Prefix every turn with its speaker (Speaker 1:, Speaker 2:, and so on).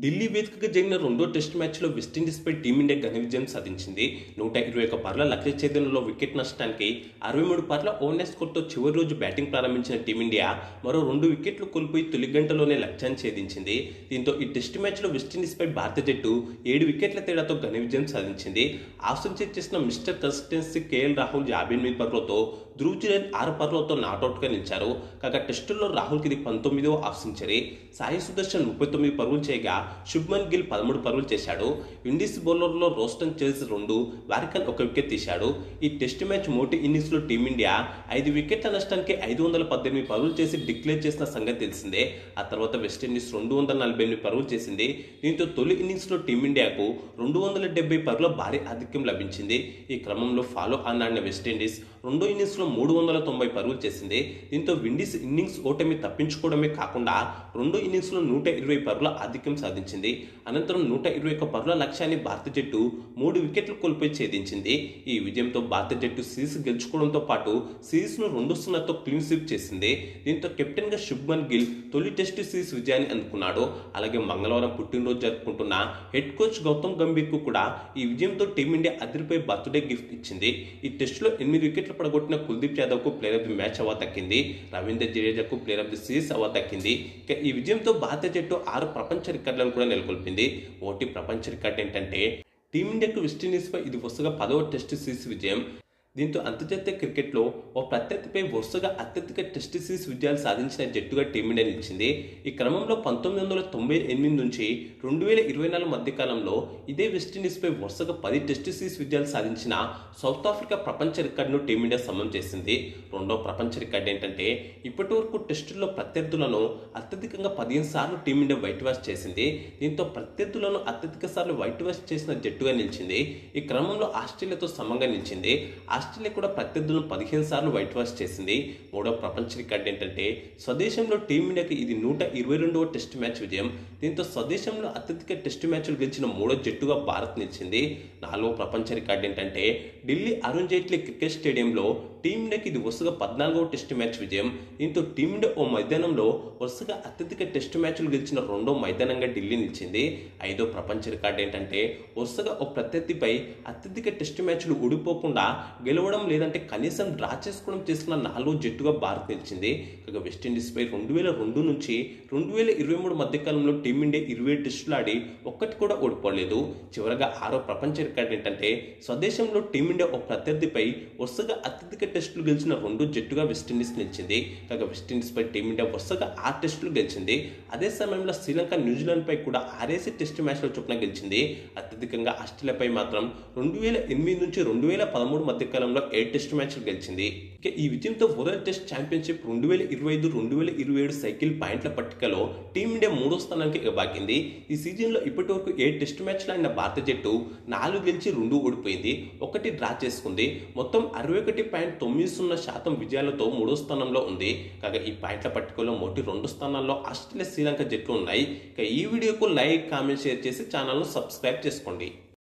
Speaker 1: ఢిల్లీ వేదికగా జరిగిన రెండో టెస్ట్ మ్యాచ్లో వెస్టిండీస్పై టీమిండియా ఘన విజయం సాధించింది. 121 పరుల లక్ష్య ఛేదనలో వికెట్ నష్టానికి 63 పరుల ఓవర్నెస్ స్కోర్తో చివరి రోజు బ్యాటింగ్ ప్రారంభించిన టీమిండియా మరో 2 వికెట్లు కోల్పోయి తొలి గంటలోనే లక్ష్యాన్ని ఛేదించింది. దీంతో ఈ టెస్ట్ మ్యాచ్లో వెస్టిండీస్పై భారత జట్టు 7 వికెట్ల తేడాతో ఘన విజయం సాధించింది. హాఫ్ సెంచరీ చేసిన మిస్టర్ కన్సిస్టెన్సీ కేఎల్ రాహుల్ 58 పరులతో, ధ్రువ్ జురేల్ 6 పరులతో నాటౌట్గా నిలిచారు. కాగా టెస్టుల్లో రాహుల్కి ఇది 19వ హాఫ్ సెంచరీ. సాయి సుదర్శన్ 39 పరుగులు చేయగా శుభ్మన్ గిల్ 13 పరుగులు చేశాడు. విండీస్ బౌలర్లో రోస్టన్ చేజ్ 2, వారికన్ 1 వికెట్ తీశాడు. ఈ టెస్ట్ మ్యాచ్ మొదటి ఇన్నింగ్స్లో టీమిండియా 5 వికెట్ల నష్టానికి 518 పరుగులు చేసి డిక్లేర్ చేసిన సంగతి తెలిసిందే. ఆ తర్వాత వెస్టిండీస్ 248 పరుగులు చేసింది. దీంతో తొలి ఇన్నింగ్స్లో టీమిండియాకు 270 పరుగుల భారీ ఆధిక్యం లభించింది. ఈ క్రమంలో ఫాలో ఆన్ ఆడిన వెస్టిండీస్ రెండో ఇన్నింగ్స్లో 390 పరుగులు చేసింది. దీంతో విండీస్ ఇన్నింగ్స్ ఓటమి తప్పించుకోవడమే కాకుండా రెండో ఇన్నింగ్స్లో 120 పరుగుల ఆధిక్యం సాధించింది. అనంతరం 121 పరుగుల లక్ష్యాన్ని భారత జట్టు 3 వికెట్లు కోల్పోయి ఛేదించింది. ఈ విజయంతో భారత జట్టు సిరీస్ గెలుచుకోవడంతో పాటు సిరీస్ను 2-0తో క్లీన్ స్వీప్ చేసింది. దీంతో కెప్టెన్గా శుభ్మన్ గిల్ తొలి టెస్టు సిరీస్ విజయాన్ని అందుకున్నాడు. అలాగే మంగళవారం పుట్టినరోజు జరుపుకుంటున్న హెడ్ కోచ్ గౌతమ్ గంభీర్కు కూడా ఈ విజయంతో టీమిండియా అదిరిపోయి బర్త్డే గిఫ్ట్ ఇచ్చింది. ఈ టెస్టులో 8 వికెట్లు పడగొట్టిన కుల్దీప్ యాదవ్కు player of the match award దక్కింది. రవీంద్ర జడేజాకు player of the series award దక్కింది. ఈ విజయంతో భారత జట్టు 6 ప్రపంచ రికార్డులను కూడా నెలకొల్పింది. ఒకటి ప్రపంచ రికార్డు ఏంటంటే టీమిండియాకు వెస్టిండీస్పై ఇది వరుసగా 10వ టెస్ట్ సిరీస్ విజయం. దీంతో అంతర్జాతీయ క్రికెట్లో ఓ ప్రత్యర్థిపై వరుసగా అత్యధిక టెస్ట్ సిరీస్ విజయాలు సాధించిన జట్టుగా టీమిండియా నిలిచింది. ఈ క్రమంలో 1998 నుంచి 2024 మధ్య కాలంలో ఇదే వెస్టిండీస్పై వరుసగా 10 టెస్ట్ సిరీస్ విజయాలు సాధించిన సౌత్ ఆఫ్రికా ప్రపంచ రికార్డును టీమిండియా సమం చేసింది. రెండో ప్రపంచ రికార్డు ఏంటంటే ఇప్పటి వరకు టెస్టుల్లో ప్రత్యర్థులను అత్యధికంగా 15 సార్లు టీమిండియా వైట్ వాష్ చేసింది. దీంతో ప్రత్యర్థులను అత్యధిక సార్లు వైట్ వాష్ చేసిన జట్టుగా నిలిచింది. ఈ క్రమంలో ఆస్ట్రేలియాతో సమంగా నిలిచింది. ఆస్ట్రేలియా కూడా ప్రత్యర్థులను 15 సార్లు వైట్ వాష్ చేసింది. మూడో ప్రపంచ రికార్డు ఏంటంటే స్వదేశంలో టీమిండియాకి ఇది 122వ టెస్ట్ మ్యాచ్ విజయం. దీంతో స్వదేశంలో అత్యధిక టెస్ట్ మ్యాచ్లు గెలిచిన మూడో జట్టుగా భారత్ నిలిచింది. నాలుగో ప్రపంచ రికార్డు ఏంటంటే ఢిల్లీ అరుణ్ జైట్లీ క్రికెట్ స్టేడియంలో టీమిండియాకి ఇది వరుసగా 14వ టెస్ట్ మ్యాచ్ విజయం. దీంతో టీమిండియా ఓ మైదానంలో వరుసగా అత్యధిక టెస్ట్ మ్యాచ్లు గెలిచిన రెండో మైదానంగా ఢిల్లీ నిలిచింది. ఐదో ప్రపంచ రికార్డు ఏంటంటే వరుసగా ఓ ప్రత్యర్థిపై అత్యధిక టెస్ట్ మ్యాచ్లు ఓడిపోకుండా గెలవడం లేదంటే కనీసం డ్రా చేసుకోవడం చేసిన 4వ జట్టుగా భారత్ నిలిచింది. ఇక వెస్టిండీస్పై 2002 నుంచి 2023 మధ్య కాలంలో టీమిండియా 27 టెస్టులు ఆడి ఒక్కటి కూడా ఓడిపోలేదు. చివరగా 6వ ప్రపంచ రికార్డు ఏంటంటే స్వదేశంలో టీమిండియా ఓ ప్రత్యర్థిపై వరుసగా అత్యధిక టెస్టులు గెలిచిన 2 జట్టుగా వెస్టిండీస్ నిలిచింది. కాగా వెస్టిండీస్పై టీమిండియా వరుసగా 6 టెస్టులు గెలిచింది. అదే సమయంలో శ్రీలంక న్యూజిలాండ్ పై కూడా 6 టెస్ట్ మ్యాచ్ల చొప్పున గెలిచింది. అత్యధికంగా ఆస్ట్రేలియాపై మాత్రం 2008 నుంచి 2013 మధ్య కాలంలో 7 టెస్ట్ మ్యాచ్లు గెలిచింది. ఇక ఈ విజయంతో వరల్డ్ టెస్ట్ ఛాంపియన్షిప్ 2025-2027 సైకిల్ పాయింట్ల పట్టికలో టీమిండియా 3వ స్థానానికి ఎగబాకింది. ఈ సీజన్లో ఇప్పటి వరకు 7 టెస్ట్ మ్యాచ్లు ఆడిన భారత జట్టు 4 గెలిచి 2 ఓడిపోయింది, 1 డ్రా చేసుకుంది. మొత్తం 61.90% విజయాలతో 3వ స్థానంలో ఉంది. కాగా ఈ పాయింట్ల పట్టికలో మొదటి 2 స్థానాల్లో ఆస్ట్రేలియా, శ్రీలంక జట్లు ఉన్నాయి. ఇక ఈ వీడియోకు లైక్, కామెంట్, షేర్ చేసి ఛానల్ను సబ్స్క్రైబ్ చేసుకోండి.